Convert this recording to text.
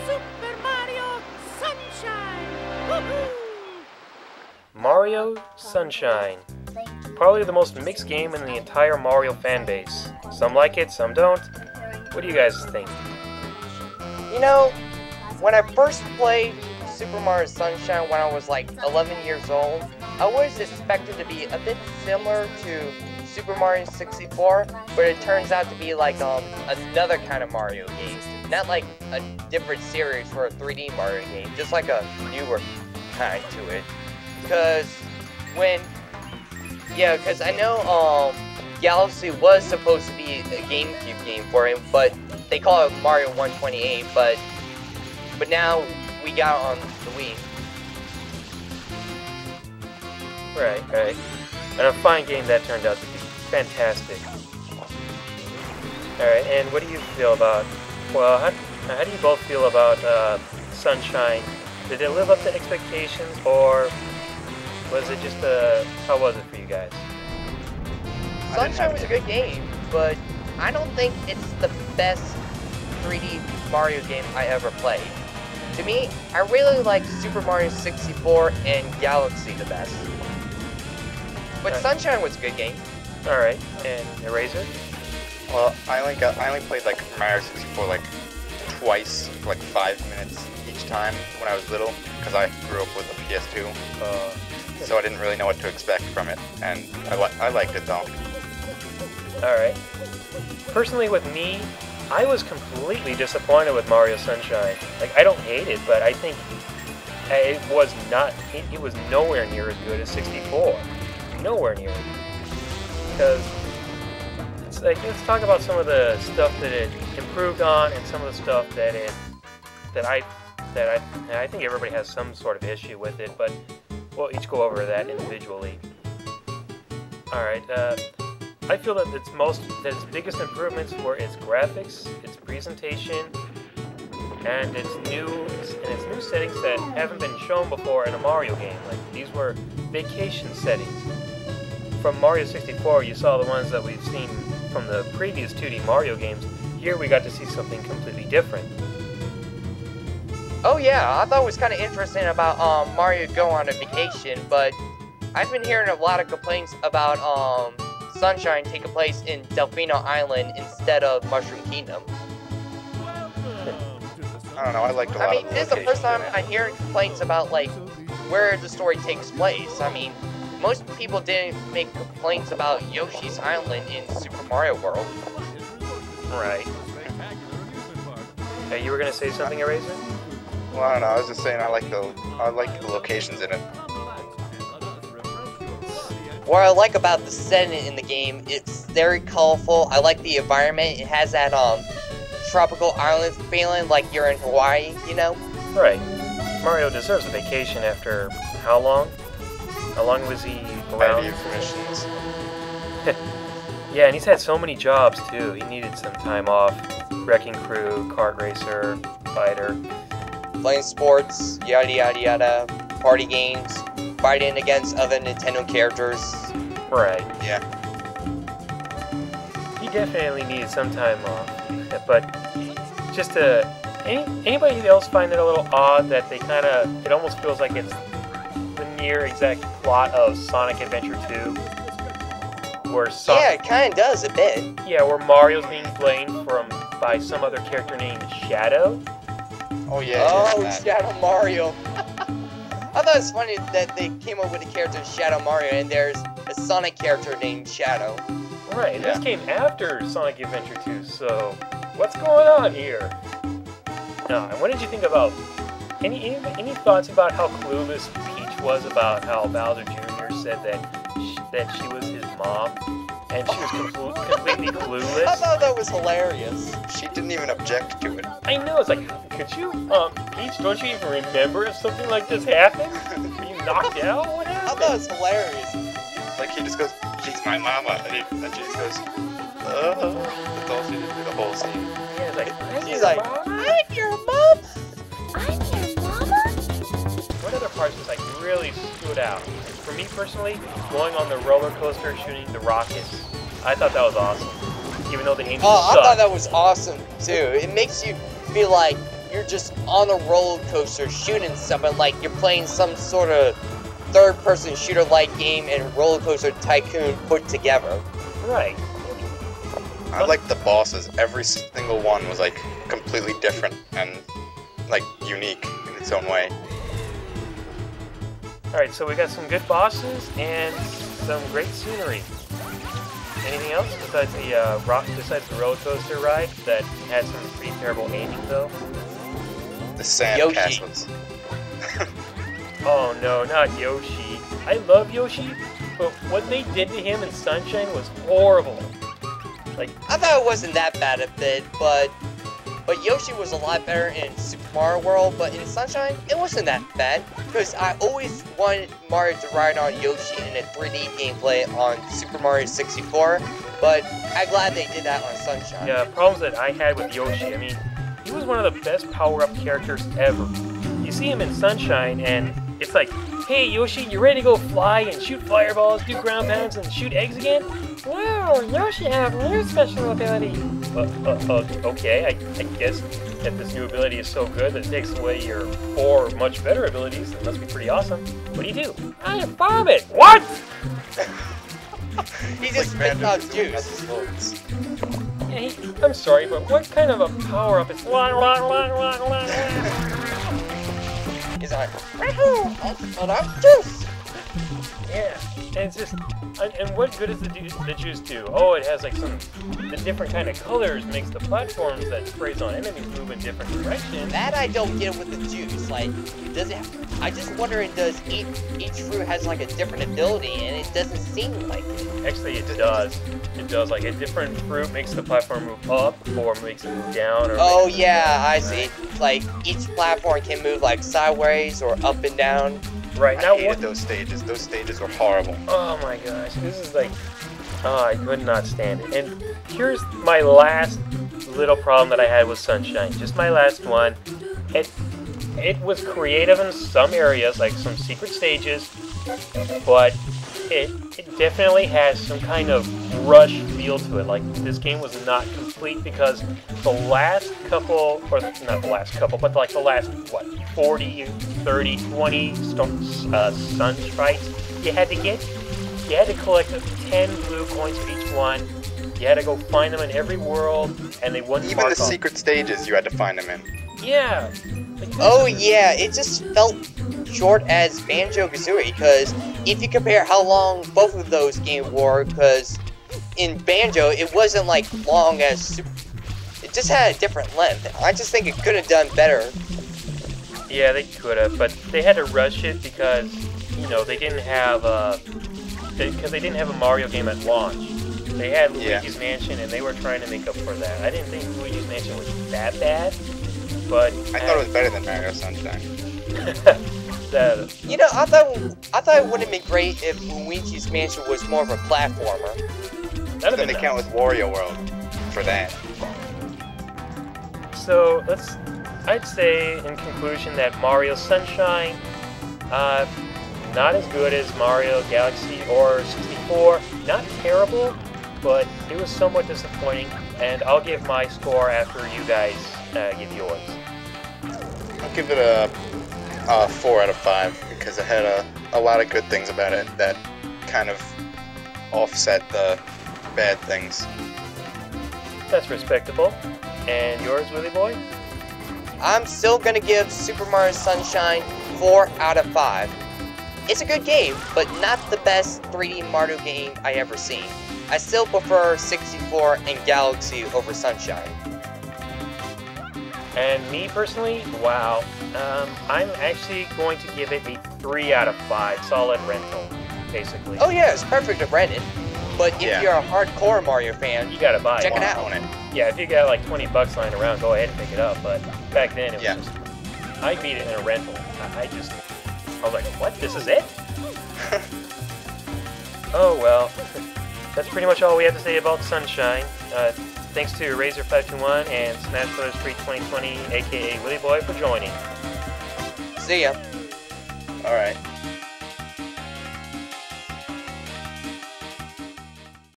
Super Mario Sunshine! Woohoo! Mario Sunshine. Probably the most mixed game in the entire Mario fanbase. Some like it, some don't. What do you guys think? You know, when I first played Super Mario Sunshine when I was like 11 years old, I was expected to be a bit similar to Super Mario 64, but it turns out to be like another kind of Mario game. Not like a different series for a 3D Mario game, just like a newer kind to it. Because I know Galaxy was supposed to be a GameCube game for him, but they call it Mario 128, but now we got it on the Wii. Right. And a fine game that turned out to be fantastic. Alright, and what do you feel about, well, how do you both feel about Sunshine? Did it live up to expectations, or was it just how was it for you guys? Sunshine was a good game, but I don't think it's the best 3D Mario game I ever played. To me, I really like Super Mario 64 and Galaxy the best. But Sunshine was a good game. Alright, and Eraser? Well, I only played like Mario 64 like twice, for like 5 minutes each time when I was little, because I grew up with a PS2. So I didn't really know what to expect from it, and I liked it though. Alright. Personally with me, I was completely disappointed with Mario Sunshine. Like, I don't hate it, but I think it was nowhere near as good as 64. Nowhere near it. Because it's like, let's talk about some of the stuff that it improved on and some of the stuff that I think everybody has some sort of issue with it, but we'll each go over that individually. Alright, I feel that its biggest improvements were its graphics, its presentation, and its new settings that haven't been shown before in a Mario game. Like, these were vacation settings. From Mario 64, you saw the ones that we've seen from the previous 2D Mario games. Here we got to see something completely different. Oh yeah, I thought it was kind of interesting about Mario go on a vacation, but I've been hearing a lot of complaints about Sunshine taking place in Delfino Island instead of Mushroom Kingdom. I don't know, I liked a lot of the this is the first time I hear complaints about like where the story takes place. I mean, most people didn't make complaints about Yoshi's Island in Super Mario World. Right. Hey, you were gonna say something, Eraser? Well, I don't know, I was just saying I like the locations in it. What I like about the setting in the game, it's very colorful. I like the environment. It has that tropical island feeling like you're in Hawaii, you know? Right. Mario deserves a vacation after how long? How long was he around? 90 missions. Yeah, and he's had so many jobs too. He needed some time off. Wrecking crew, kart racer, fighter. Playing sports, yada yada yada, party games, fighting against other Nintendo characters. Right. Yeah. He definitely needed some time off. But just anybody else find it a little odd that it almost feels like it's the near exact plot of Sonic Adventure 2? Yeah, it kind of does a bit. Yeah, where Mario's being blamed by some other character named Shadow. Oh yeah. Oh, Shadow Mario. I thought it was funny that they came up with the character Shadow Mario, and there's a Sonic character named Shadow. Right, and this came after Sonic Adventure 2, so what's going on here? Now, and what did you think about any thoughts about how clueless Peach was about how Bowser Jr. said that she was his mom, and she was completely clueless? I thought that was hilarious. She didn't even object to it. I know, it's like, could you, Peach, don't you even remember if something like this happened? Were you knocked out? What happened? I thought it was hilarious. Like, he just goes, she's my mama, and she just goes, that's all she did through the whole scene. Yeah, it's like, she's like, I'm your mom! I'm your mama? What other parts just like really stood out? For me personally, going on the roller coaster shooting the rockets. I thought that was awesome. even though the angels Oh, I suck. thought that was awesome too. It makes you feel like you're just on a roller coaster shooting something, like you're playing some sort of third-person shooter-like game and Roller Coaster Tycoon put together. Right. I liked the bosses. Every single one was like completely different and like unique in its own way. Alright, so we got some good bosses and some great scenery. Anything else besides the roller coaster ride that had some pretty terrible aiming though? The sand Yoshi. castles. Oh no, not Yoshi. I love Yoshi, but what they did to him in Sunshine was horrible. Like, I thought it wasn't that bad a bit, but Yoshi was a lot better in Super Mario World, but in Sunshine, it wasn't that bad, because I always wanted Mario to ride on Yoshi in a 3D gameplay on Super Mario 64, but I'm glad they did that on Sunshine. yeah, problems that I had with Yoshi. I mean, he was one of the best power-up characters ever. You see him in Sunshine, and it's like, hey Yoshi, you ready to go fly and shoot fireballs, do ground pounds, and shoot eggs again? Wow, Yoshi has new special ability. Okay, I guess that this new ability is so good that it takes away your 4 much better abilities. That must be pretty awesome. What do? I vomit. What? He just spit out juice. Yeah, I'm sorry, but what kind of a power-up is... He's like, woohoo, that's juice. Yeah, and it's just... And what good is the juice do? Oh, it has like the different kind of colors makes the platforms that sprays on enemies move in different directions. That I don't get with the juice. Like, does it? I just wondering, does each fruit has like a different ability, and it doesn't seem like it. Actually, it does. It does. Like a different fruit makes the platform move up, or makes it move down. Or Oh yeah, I see. Like each platform can move like sideways or up and down. Right I now, hated those stages. Those stages were horrible. Oh my gosh, this is like, oh, I could not stand it. And here's my last little problem that I had with Sunshine. Just my last one. It was creative in some areas, like some secret stages, but it definitely has some kind of rush feel to it. Like this game was not complete because the last couple, or not the last couple, but like the last, what, 40, 30, 20 sun sprites you had to get. You had to collect 10 blue coins for each one. You had to go find them in every world, and they wouldn't Even mark the off. secret stages, you had to find them in. Yeah. Like, Oh yeah, it just felt short as Banjo-Kazooie, because if you compare how long both of those games were, because in Banjo it wasn't like long as Super. It just had a different length. I just think it could have done better. Yeah, they could have, but they had to rush it because, you know, they didn't have because they didn't have a Mario game at launch. They had Luigi's Mansion, and they were trying to make up for that. I didn't think Luigi's Mansion was that bad, but I thought it was better than Mario Sunshine. You know, I thought it would have been great if Luigi's Mansion was more of a platformer. that'd Then be they count with Wario World for that. So I'd say in conclusion that Mario Sunshine, not as good as Mario Galaxy or 64. Not terrible, but it was somewhat disappointing. And I'll give my score after you guys give yours. I'll give it a 4 out of 5 because it had a lot of good things about it that kind of offset the bad things. That's respectable. And yours, Willy Boy? I'm still gonna give Super Mario Sunshine 4 out of 5. It's a good game, but not the best 3D Mario game I ever seen. I still prefer 64 and Galaxy over Sunshine. And me personally, wow. I'm actually going to give it a 3 out of 5. Solid rental, basically. Oh yeah, it's perfect to rent it. But if Yeah. you're a hardcore Mario fan, You gotta buy check it. it out. Own it. Yeah, if you got like 20 bucks lying around, go ahead and pick it up. But back then, it was Yeah. just, I beat it in a rental. I was like, what? This is it? Oh well, that's pretty much all we have to say about Sunshine. Thanks to Razor521 and Smash Bros. Street 2020, aka Willy Boy, for joining. See ya. Alright.